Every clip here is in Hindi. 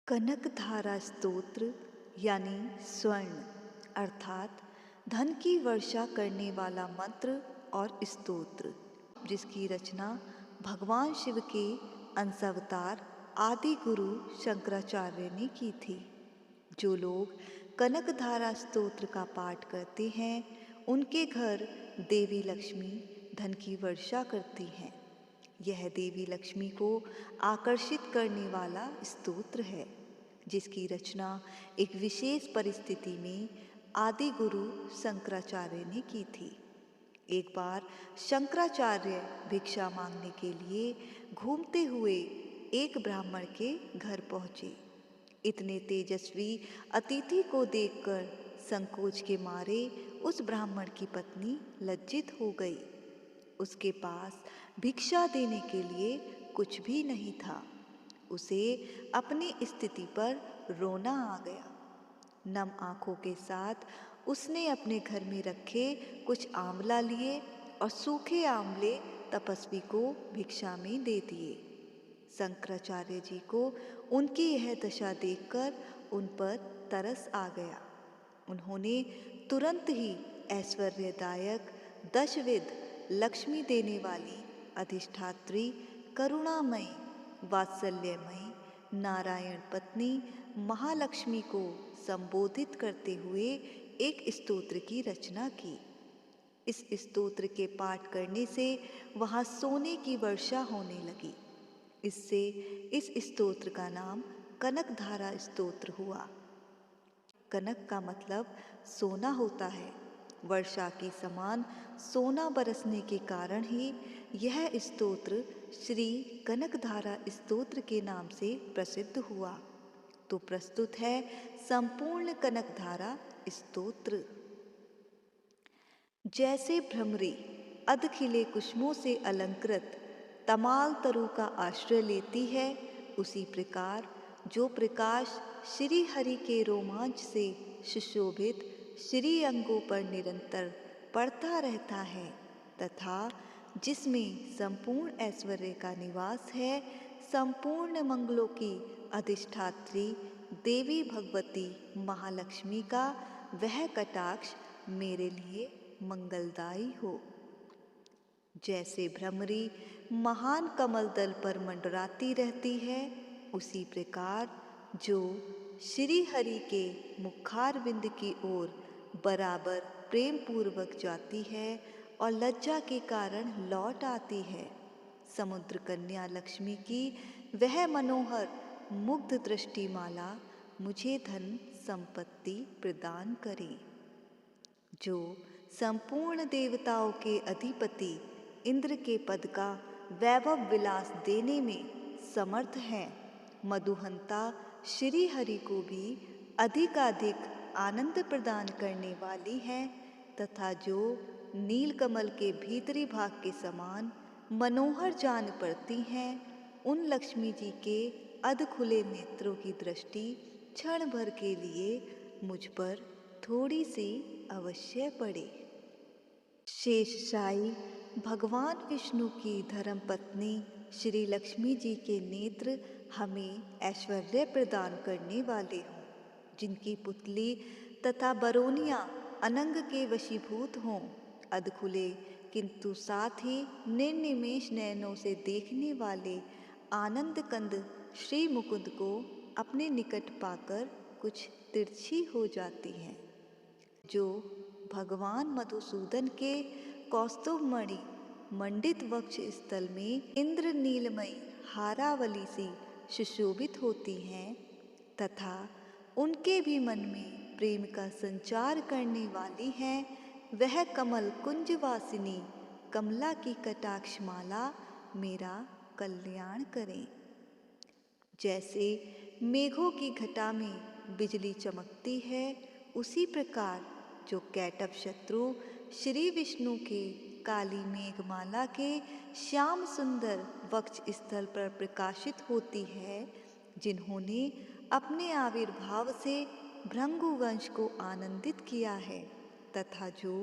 कनकधारा स्तोत्र यानी स्वर्ण अर्थात धन की वर्षा करने वाला मंत्र और स्तोत्र, जिसकी रचना भगवान शिव के अंशावतार आदि गुरु शंकराचार्य ने की थी। जो लोग कनकधारा स्तोत्र का पाठ करते हैं उनके घर देवी लक्ष्मी धन की वर्षा करती हैं। यह देवी लक्ष्मी को आकर्षित करने वाला स्तोत्र है, जिसकी रचना एक विशेष परिस्थिति में आदि गुरु शंकराचार्य ने की थी। एक बार शंकराचार्य भिक्षा मांगने के लिए घूमते हुए एक ब्राह्मण के घर पहुँचे। इतने तेजस्वी अतिथि को देखकर संकोच के मारे उस ब्राह्मण की पत्नी लज्जित हो गई। उसके पास भिक्षा देने के लिए कुछ भी नहीं था। उसे अपनी स्थिति पर रोना आ गया। नम आंखों के साथ उसने अपने घर में रखे कुछ आंवला लिए और सूखे आंवले तपस्वी को भिक्षा में दे दिए। शंकराचार्य जी को उनकी यह दशा देखकर उन पर तरस आ गया। उन्होंने तुरंत ही ऐश्वर्यदायक दशविध लक्ष्मी देने वाली अधिष्ठात्री करुणामयी वात्सल्यमयी नारायण पत्नी महालक्ष्मी को संबोधित करते हुए एक स्तोत्र की रचना की। इस स्तोत्र के पाठ करने से वहाँ सोने की वर्षा होने लगी। इससे इस स्तोत्र का नाम कनकधारा स्तोत्र हुआ। कनक का मतलब सोना होता है। वर्षा के समान सोना बरसने के कारण ही यह स्तोत्र श्री कनकधारा स्तोत्र के नाम से प्रसिद्ध हुआ। तो प्रस्तुत है संपूर्ण कनकधारा स्तोत्र। जैसे भ्रमरी अधखिले कुसुमों से अलंकृत तमाल तरु का आश्रय लेती है, उसी प्रकार जो प्रकाश श्री हरि के रोमांच से सुशोभित श्री अंगों पर निरंतर पड़ता रहता है तथा जिसमें संपूर्ण ऐश्वर्य का निवास है, संपूर्ण मंगलों की अधिष्ठात्री देवी भगवती महालक्ष्मी का वह कटाक्ष मेरे लिए मंगलदायी हो। जैसे भ्रमरी महान कमल दल पर मंडराती रहती है, उसी प्रकार जो श्री हरि के मुखारविंद की ओर बराबर प्रेम पूर्वक जाती है और लज्जा के कारण लौट आती है, समुद्र कन्या लक्ष्मी की वह मनोहर मुग्ध दृष्टिमाला मुझे धन संपत्ति प्रदान करे। जो संपूर्ण देवताओं के अधिपति इंद्र के पद का वैभव विलास देने में समर्थ है, मधुहंता श्री हरि को भी अधिकाधिक आनंद प्रदान करने वाली है तथा जो नीलकमल के भीतरी भाग के समान मनोहर जान पड़ती हैं, उन लक्ष्मी जी के अधखुले नेत्रों की दृष्टि क्षण भर के लिए मुझ पर थोड़ी सी अवश्य पड़े। शेषशायी भगवान विष्णु की धर्मपत्नी श्री लक्ष्मी जी के नेत्र हमें ऐश्वर्य प्रदान करने वाले हों, जिनकी पुतली तथा बरौनियां अनंग के वशीभूत हों, अधखुले किंतु साथ ही निर्निमेष नयनों से देखने वाले आनंद कंद श्री मुकुंद को अपने निकट पाकर कुछ तिरछी हो जाती हैं। जो भगवान मधुसूदन के कौस्तुभमणि मंडित वक्ष स्थल में इंद्र नीलमयी हारावली सी सुशोभित होती हैं तथा उनके भी मन में प्रेम का संचार करने वाली हैं, वह कमल कुंजवासिनी कमला की कटाक्षमाला मेरा कल्याण करें। जैसे मेघों की घटा में बिजली चमकती है, उसी प्रकार जो कैटभ शत्रु श्री विष्णु के काली मेघमाला के श्याम सुंदर वक्ष स्थल पर प्रकाशित होती है, जिन्होंने अपने आविर्भाव से भृंगु वंश को आनंदित किया है तथा जो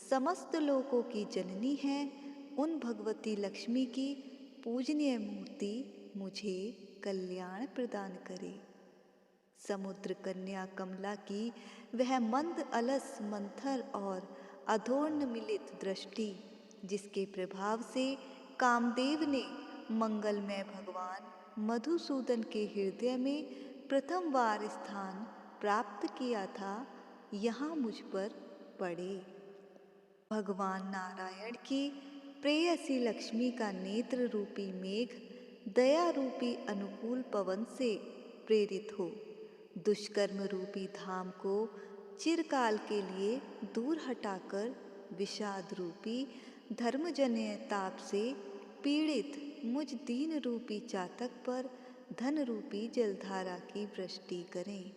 समस्त लोकों की जननी है, उन भगवती लक्ष्मी की पूजनीय मूर्ति मुझे कल्याण प्रदान करे। समुद्र कन्या कमला की वह मंद अलस मंथर और अधोर्ण मिलित दृष्टि, जिसके प्रभाव से कामदेव ने मंगलमय भगवान मधुसूदन के हृदय में प्रथम बार स्थान प्राप्त किया था, यहाँ मुझ पर पड़े। भगवान नारायण की प्रेयसी लक्ष्मी का नेत्र रूपी मेघ दया रूपी अनुकूल पवन से प्रेरित हो दुष्कर्म रूपी धाम को चिरकाल के लिए दूर हटाकर विषाद रूपी धर्मजन्य ताप से पीड़ित मुझ दीन रूपी चातक पर धन रूपी जलधारा की वृष्टि करें।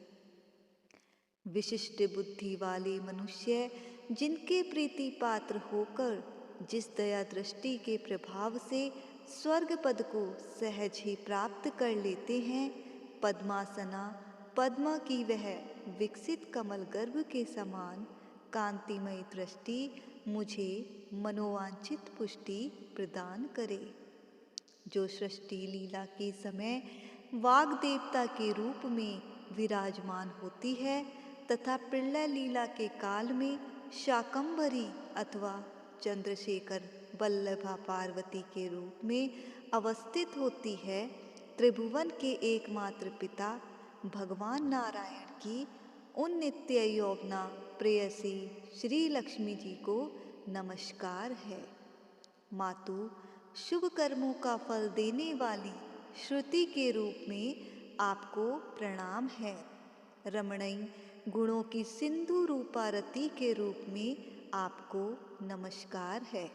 विशिष्ट बुद्धि वाले मनुष्य जिनके प्रीति पात्र होकर जिस दया दृष्टि के प्रभाव से स्वर्ग पद को सहज ही प्राप्त कर लेते हैं, पद्मासना पद्मा की वह विकसित कमल गर्भ के समान कांतिमयी दृष्टि मुझे मनोवांछित पुष्टि प्रदान करे। जो सृष्टि लीला के समय वाग देवता के रूप में विराजमान होती है तथा प्रलय लीला के काल में शाकंभरी अथवा चंद्रशेखर वल्लभा पार्वती के रूप में अवस्थित होती है, त्रिभुवन के एकमात्र पिता भगवान नारायण की उन नित्य यौवना प्रेयसी श्री लक्ष्मी जी को नमस्कार है। मातु, शुभ कर्मों का फल देने वाली श्रुति के रूप में आपको प्रणाम है। रमणीय गुणों की सिंधु रूपा रति के रूप में आपको नमस्कार है।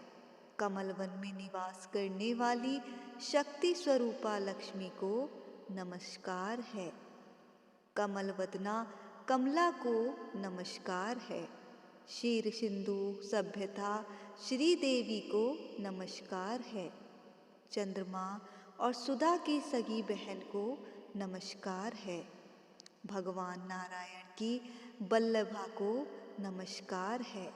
कमलवन में निवास करने वाली शक्ति स्वरूपा लक्ष्मी को नमस्कार है। कमलवदना कमला को नमस्कार है। क्षीर सिंधु सभ्यता श्री देवी को नमस्कार है। चंद्रमा और सुधा की सगी बहन को नमस्कार है। भगवान नारायण की वल्लभा को नमस्कार है।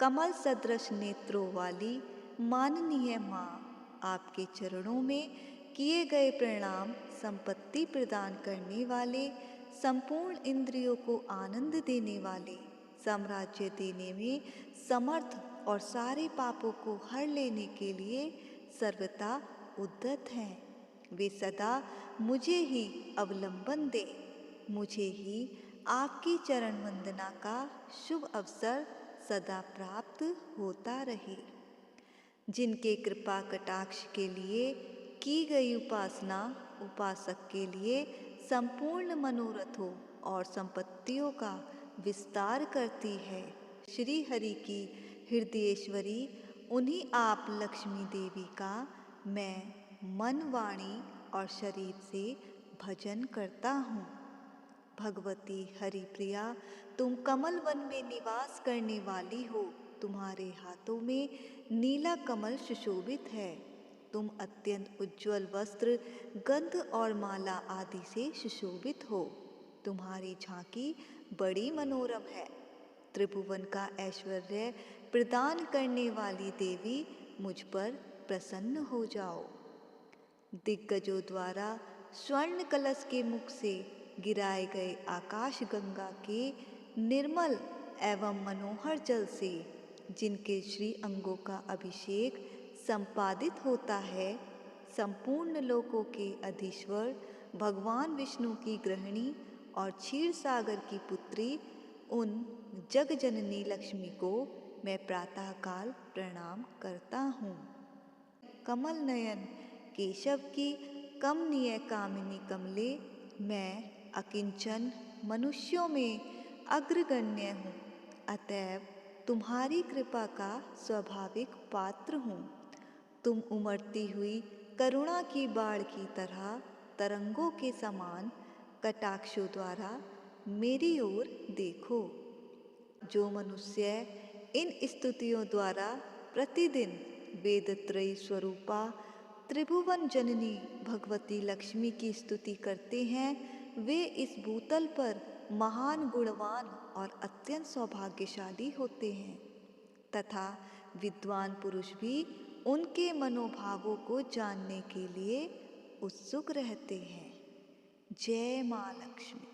कमल सदृश नेत्रों वाली माननीय माँ, आपके चरणों में किए गए प्रणाम संपत्ति प्रदान करने वाले, संपूर्ण इंद्रियों को आनंद देने वाले, साम्राज्य देने में समर्थ और सारे पापों को हर लेने के लिए सर्वथा उद्यत हैं। वे सदा मुझे ही अवलंबन दे, मुझे ही आपकी चरण वंदना का शुभ अवसर सदा प्राप्त होता रहे। जिनके कृपा कटाक्ष के लिए की गई उपासना उपासक के लिए संपूर्ण मनोरथों और संपत्तियों का विस्तार करती है, श्री हरि की हृदयेश्वरी उन्हीं आप लक्ष्मी देवी का मैं मन, वाणी और शरीर से भजन करता हूँ। भगवती हरिप्रिया, तुम कमल वन में निवास करने वाली हो। तुम्हारे हाथों में नीला कमल सुशोभित है। तुम अत्यंत उज्ज्वल वस्त्र, गंध और माला आदि से सुशोभित हो। तुम्हारी झांकी बड़ी मनोरम है। त्रिभुवन का ऐश्वर्य प्रदान करने वाली देवी, मुझ पर प्रसन्न हो जाओ। दिग्गजों द्वारा स्वर्ण कलश के मुख से गिराए गए आकाश गंगा के निर्मल एवं मनोहर जल से जिनके श्री अंगों का अभिषेक संपादित होता है, संपूर्ण लोकों के अधीश्वर भगवान विष्णु की गृहिणी और क्षीर सागर की पुत्री उन जगजननी लक्ष्मी को मैं प्रातःकाल प्रणाम करता हूँ। कमल नयन केशव की कमनीय कामिनी कमले, मैं अकिंचन मनुष्यों में अग्रगण्य हूँ, अतएव तुम्हारी कृपा का स्वाभाविक पात्र हूँ। तुम उमड़ती हुई करुणा की बाढ़ की तरह तरंगों के समान कटाक्षों द्वारा मेरी ओर देखो। जो मनुष्य इन स्तुतियों द्वारा प्रतिदिन वेदत्रयी स्वरूपा त्रिभुवन जननी भगवती लक्ष्मी की स्तुति करते हैं, वे इस भूतल पर महान गुणवान और अत्यंत सौभाग्यशाली होते हैं तथा विद्वान पुरुष भी उनके मनोभावों को जानने के लिए उत्सुक रहते हैं। जय माँ लक्ष्मी।